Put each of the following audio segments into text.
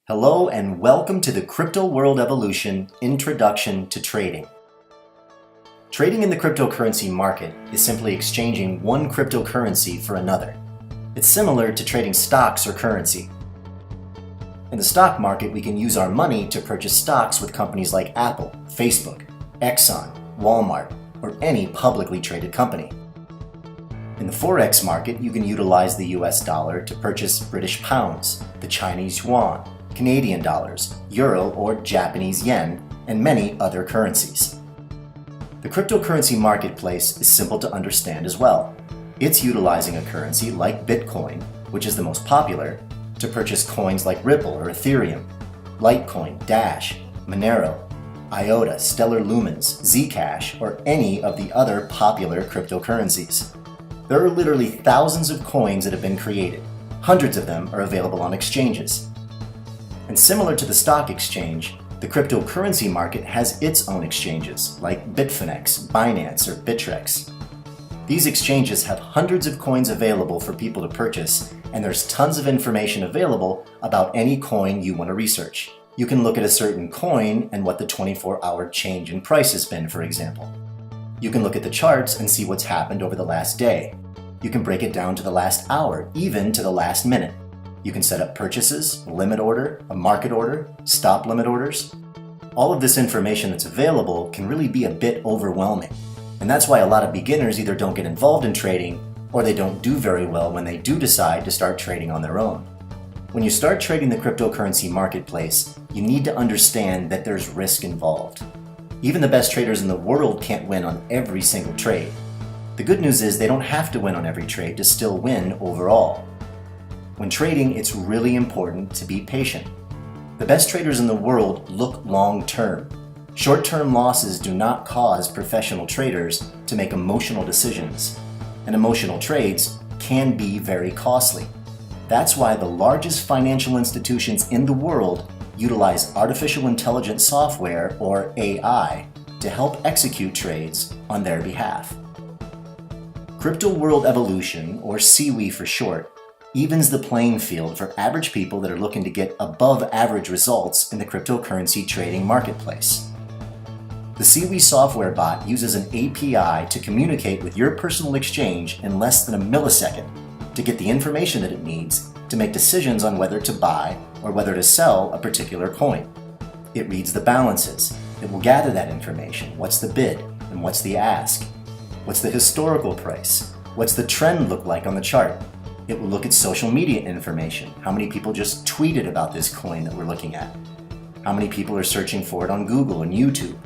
Hello and welcome to the Crypto World Evolution Introduction to Trading. Trading in the cryptocurrency market is simply exchanging one cryptocurrency for another. It's similar to trading stocks or currency. In the stock market, we can use our money to purchase stocks with companies like Apple, Facebook, Exxon, Walmart, or any publicly traded company. In the Forex market, you can utilize the US dollar to purchase British pounds, the Chinese yuan, Canadian dollars, euro or Japanese yen, and many other currencies. The cryptocurrency marketplace is simple to understand as well. It's utilizing a currency like Bitcoin, which is the most popular, to purchase coins like Ripple or Ethereum, Litecoin, Dash, Monero, IOTA, Stellar Lumens, Zcash, or any of the other popular cryptocurrencies. There are literally thousands of coins that have been created. Hundreds of them are available on exchanges. And similar to the stock exchange, the cryptocurrency market has its own exchanges, like Bitfinex, Binance, or Bittrex. These exchanges have hundreds of coins available for people to purchase, and there's tons of information available about any coin you want to research. You can look at a certain coin and what the 24-hour change in price has been, for example. You can look at the charts and see what's happened over the last day. You can break it down to the last hour, even to the last minute. You can set up purchases, limit order, a market order, stop limit orders. All of this information that's available can really be a bit overwhelming. And that's why a lot of beginners either don't get involved in trading or they don't do very well when they do decide to start trading on their own. When you start trading the cryptocurrency marketplace, you need to understand that there's risk involved. Even the best traders in the world can't win on every single trade. The good news is they don't have to win on every trade to still win overall. When trading, it's really important to be patient. The best traders in the world look long-term. Short-term losses do not cause professional traders to make emotional decisions, and emotional trades can be very costly. That's why the largest financial institutions in the world utilize artificial intelligence software, or AI, to help execute trades on their behalf. Crypto World Evolution, or CWE for short, evens the playing field for average people that are looking to get above average results in the cryptocurrency trading marketplace. The CWE software bot uses an API to communicate with your personal exchange in less than a millisecond to get the information that it needs to make decisions on whether to buy or whether to sell a particular coin. It reads the balances. It will gather that information. What's the bid and what's the ask? What's the historical price? What's the trend look like on the chart? It will look at social media information. How many people just tweeted about this coin that we're looking at? How many people are searching for it on Google and YouTube?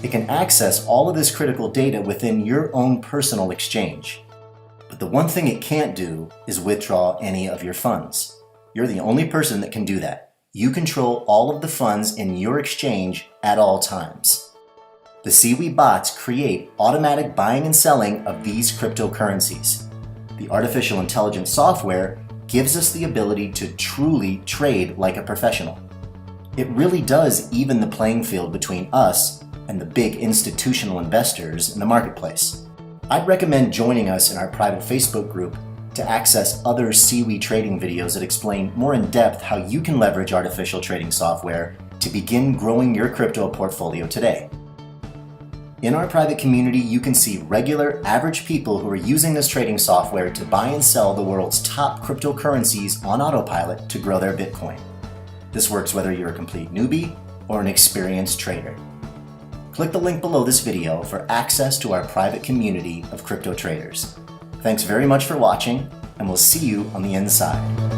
It can access all of this critical data within your own personal exchange. But the one thing it can't do is withdraw any of your funds. You're the only person that can do that. You control all of the funds in your exchange at all times. The CWE bots create automatic buying and selling of these cryptocurrencies. The artificial intelligence software gives us the ability to truly trade like a professional. It really does even the playing field between us and the big institutional investors in the marketplace. I'd recommend joining us in our private Facebook group to access other CWE trading videos that explain more in depth how you can leverage artificial trading software to begin growing your crypto portfolio today. In our private community, you can see regular, average people who are using this trading software to buy and sell the world's top cryptocurrencies on autopilot to grow their Bitcoin. This works whether you're a complete newbie or an experienced trader. Click the link below this video for access to our private community of crypto traders. Thanks very much for watching, and we'll see you on the inside.